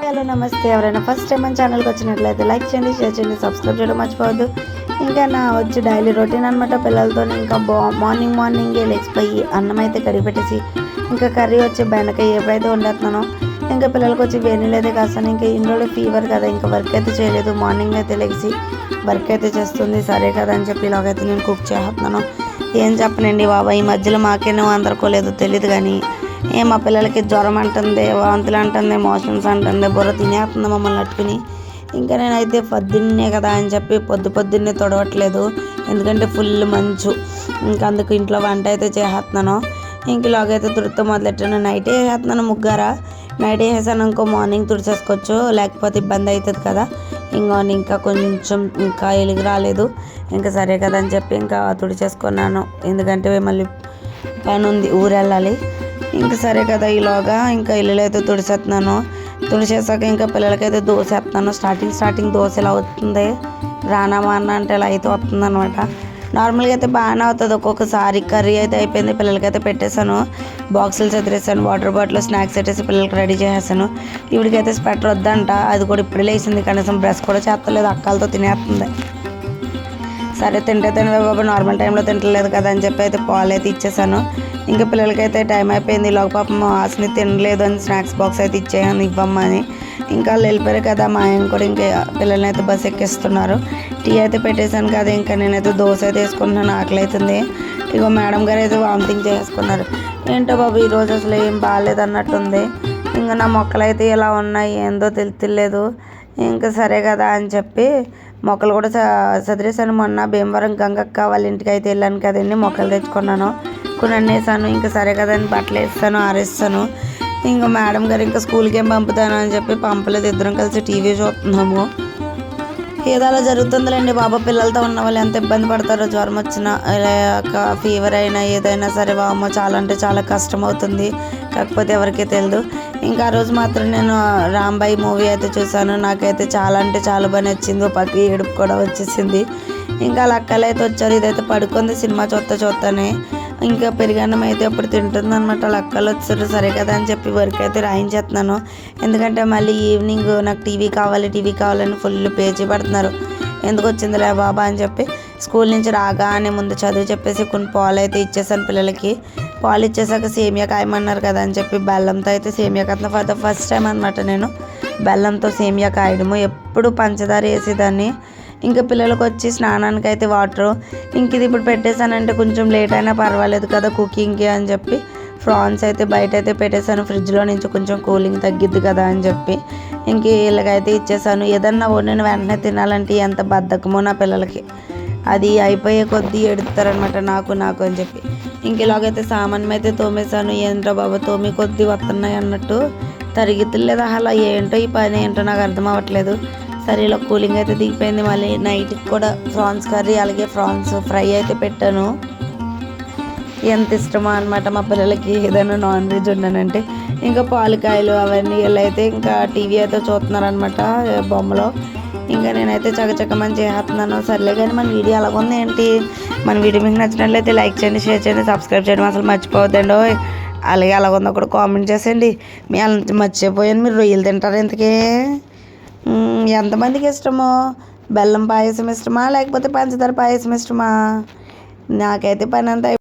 Hello నమస్తే. ఎవరైనా first time మన ఛానల్కి వచ్చినట్లయితే లైక్ చేయండి, షేర్ చేయండి, సబ్స్క్రైబ్ చేయడం మర్చిపోవద్దు. ఇంకా నా వచ్చి డైలీ రొటీన్ అనమాట పిల్లలతో. ఇంకా మార్నింగే లేచిపోయి అన్నం అయితే కడిగి పెట్టేసి ఇంకా కర్రీ వచ్చి బెండకాయ ఎప్పుడైతే వండుతున్నానో ఇంకా పిల్లలకి వచ్చి వేడి అయితే కాస్తాను. ఇంకా ఇంట్లో ఫీవర్ కదా, ఇంకా వర్క్ అయితే చేయలేదు. మార్నింగ్ అయితే లెగిసి వర్క్ అయితే చేస్తుంది, సరే కదా అని చెప్పి ఇలాగైతే నేను కుక్ చేస్తున్నాను. ఏం చెప్పనండి బాబా, ఈ మధ్యలో మాకేనో అందరుకోలేదు తెలియదు, కానీ మా పిల్లలకి జ్వరం అంటుంది, వాంతులు అంటుంది, మోషన్స్ అంటుంది, బుర్ర తినేస్తుంది మమ్మల్ని అట్టుకుని. ఇంకా నేనైతే పొద్దున్నే కదా అని చెప్పి పొద్దున్నే తొడవట్లేదు, ఎందుకంటే ఫుల్ మంచు. ఇంకా అందుకు ఇంట్లో వంట అయితే చేస్తున్నాను. ఇంక ఇలాగైతే తుడితో మొదలెట్టాను. నైటే వేసేస్తున్నాను ముగ్గారా. నైట్ వేసేసాను ఇంకో మార్నింగ్ తుడిచేసుకోవచ్చు, లేకపోతే ఇబ్బంది అవుతుంది కదా. ఇంకా కొంచెం ఇంకా ఎలుగు రాలేదు, ఇంకా సరే కదా అని చెప్పి ఇంకా తుడిచేసుకున్నాను, ఎందుకంటే మళ్ళీ పని ఉంది, ఊరు వెళ్ళాలి. ఇంకా సరే కదా ఈలోగా ఇంకా ఇల్లు అయితే తుడిచేసాక ఇంకా పిల్లలకైతే దోశ వేస్తున్నాను. స్టార్టింగ్ దోశ ఇలా అవుతుంది, రానా మాన అంటే ఇలా అయితే వస్తుంది అనమాట. నార్మల్గా అయితే బాగానే అవుతుంది ఒక్కొక్కసారి. కర్రీ అయితే అయిపోయింది, పిల్లలకైతే పెట్టేశాను, బాక్సులు చదివేసాను, వాటర్ బాటిల్ స్నాక్స్ పెట్టేసి పిల్లలకి రెడీ చేసేసాను. ఇవిడికైతే స్వెటర్ వద్దంట, అది కూడా ఇప్పుడు లేచింది, కనీసం బ్రష్ కూడా చేస్తలేదు, అక్కలతో తినేస్తుంది. సరే తింటే తినవే బాబు, నార్మల్ టైంలో తింటలేదు కదా అని చెప్పి అయితే పాలు అయితే ఇచ్చేసాను. ఇంకా పిల్లలకైతే టైం అయిపోయింది, లోక పాపం ఆశని తినలేదు అని స్నాక్స్ బాక్స్ అయితే ఇచ్చేయను ఇవ్వమ్మని. ఇంకా వాళ్ళు వెళ్ళిపోయారు కదా, మా ఆయన కూడా ఇంకా పిల్లల్ని అయితే బస్సు ఎక్కిస్తున్నారు. టీ అయితే పెట్టేశాను కదా, ఇంకా నేనైతే దోశ అయితే వేసుకుంటున్నాను, ఆకలి అవుతుంది. ఇగో మేడం గారు అయితే వామిటింగ్ చేసుకున్నారు. ఏంటో బాబు ఈరోజు అసలు ఏం బాగాలేదు అన్నట్టుంది. ఇంకా నా మొక్కలు అయితే ఇలా ఉన్నాయి, ఏందో తెలియలేదు. ఇంకా సరే కదా అని చెప్పి మొక్కలు కూడా చదివేశాను. మొన్న భీమవరం గంగక్క వాళ్ళ ఇంటికి అయితే వెళ్ళాను కదండి, మొక్కలు తెచ్చుకున్నాను, కొన్ని వేసాను. ఇంకా సరే కదా అని బట్టలు వేస్తాను, ఆరేస్తాను. ఇంకా మేడం గారు ఇంకా స్కూల్కి ఏం పంపుతాను అని చెప్పి పంపలేదు, ఇద్దరం కలిసి టీవీ చూస్తున్నాము. ఏదో అలా జరుగుతుందిలేండి బాబా, పిల్లలతో ఉన్న వాళ్ళు ఎంత ఇబ్బంది పడతారో. జ్వరం వచ్చినా ఫీవర్ అయినా ఏదైనా సరే వామ్మో చాలా అంటే చాలా కష్టం అవుతుంది, కాకపోతే ఎవరికీ తెలియదు. ఇంకా ఆ రోజు మాత్రం నేను రాంబాయి మూవీ అయితే చూసాను, నాకైతే చాలా అంటే చాలా బాగా నచ్చింది. ఓ పక్క ఏడుపు కూడా వచ్చేసింది. ఇంకా వాళ్ళ అక్కలు అయితే వచ్చారు, ఇదైతే పడుకుంది సినిమా చూస్తానే. ఇంకా పెరిగన్నం అయితే అప్పుడు తింటుంది అనమాట. వాళ్ళ అక్కలు వచ్చారు, సరే కదా అని చెప్పి వర్క్ అయితే రాయించేస్తున్నాను, ఎందుకంటే మళ్ళీ ఈవినింగ్ నాకు టీవీ కావాలని ఫుల్ పేచీ పడుతున్నారు. ఎందుకు వచ్చిందిలే బాబా అని చెప్పి స్కూల్ నుంచి రాగానే ముందు చదువు చెప్పేసి కొన్ని పాలు అయితే ఇచ్చేసాను పిల్లలకి. పాలు ఇచ్చేసాక సేమియా కాయమన్నారు కదా అని చెప్పి బెల్లంతో అయితే సేమియా కాయను. ఫర్ ద ఫస్ట్ టైం అనమాట నేను బెల్లంతో సేమియా కాయడము, ఎప్పుడు పంచదార వేసేదాన్ని. ఇంకా పిల్లలకు వచ్చి స్నానానికి అయితే వాటరు. ఇంక ఇది ఇప్పుడు పెట్టేశానంటే కొంచెం లేట్ అయినా పర్వాలేదు కదా కుకింగ్కి అని చెప్పి ఫ్రాన్స్ అయితే బయట అయితే పెట్టేశాను, ఫ్రిడ్జ్లో నుంచి కొంచెం కూలింగ్ తగ్గిద్ది కదా అని చెప్పి. ఇంక వీళ్ళకైతే ఇచ్చేసాను. ఏదన్నా వండిన వెంటనే తినాలంటే ఎంత బద్ధకమో నా పిల్లలకి, అది అయిపోయే కొద్దీ ఎడుతారనమాట నాకు అని చెప్పి. ఇంక ఇలాగైతే సామాన్యం అయితే తోమేశాను. ఏంటో బాబా తోమి కొద్దీ వస్తున్నాయి అన్నట్టు తరిగితులేదు, అలా ఏంటో ఈ పని ఏంటో నాకు అర్థం అవ్వట్లేదు. సరే ఇలా కూలింగ్ అయితే దిగిపోయింది. మళ్ళీ నైట్కి కూడా ఫ్రాన్స్ కర్రీ అలాగే ఫ్రాన్స్ ఫ్రై అయితే పెట్టాను. ఎంత ఇష్టమో అనమాట మా పిల్లలకి ఏదైనా నాన్ వెజ్ ఉన్నానంటే. ఇంకా పాలకాయలు అవన్నీ వీళ్ళు అయితే ఇంకా టీవీ అయితే చూస్తున్నారనమాట బొమ్మలో. ఇంకా నేనైతే చకచకమని చేస్తున్నాను. సర్లే కానీ మన వీడియో అలాగుంది ఏంటి, మన వీడియో మీకు నచ్చినట్లయితే లైక్ చేయండి, షేర్ చేయండి, సబ్స్క్రైబ్ చేయడం అసలు మర్చిపోవద్దండి. అలాగే అలాగుందో కూడా కామెంట్ చేసేయండి. మీ అలా మర్చిపోయాను, మీరు రొయ్యలు తింటారు ఇంతకీ ఎంతమందికి ఇష్టమో? బెల్లం పాయసం ఇష్టమా లేకపోతే పంచదార పాయసం ఇష్టమా? నాకైతే పని అంతా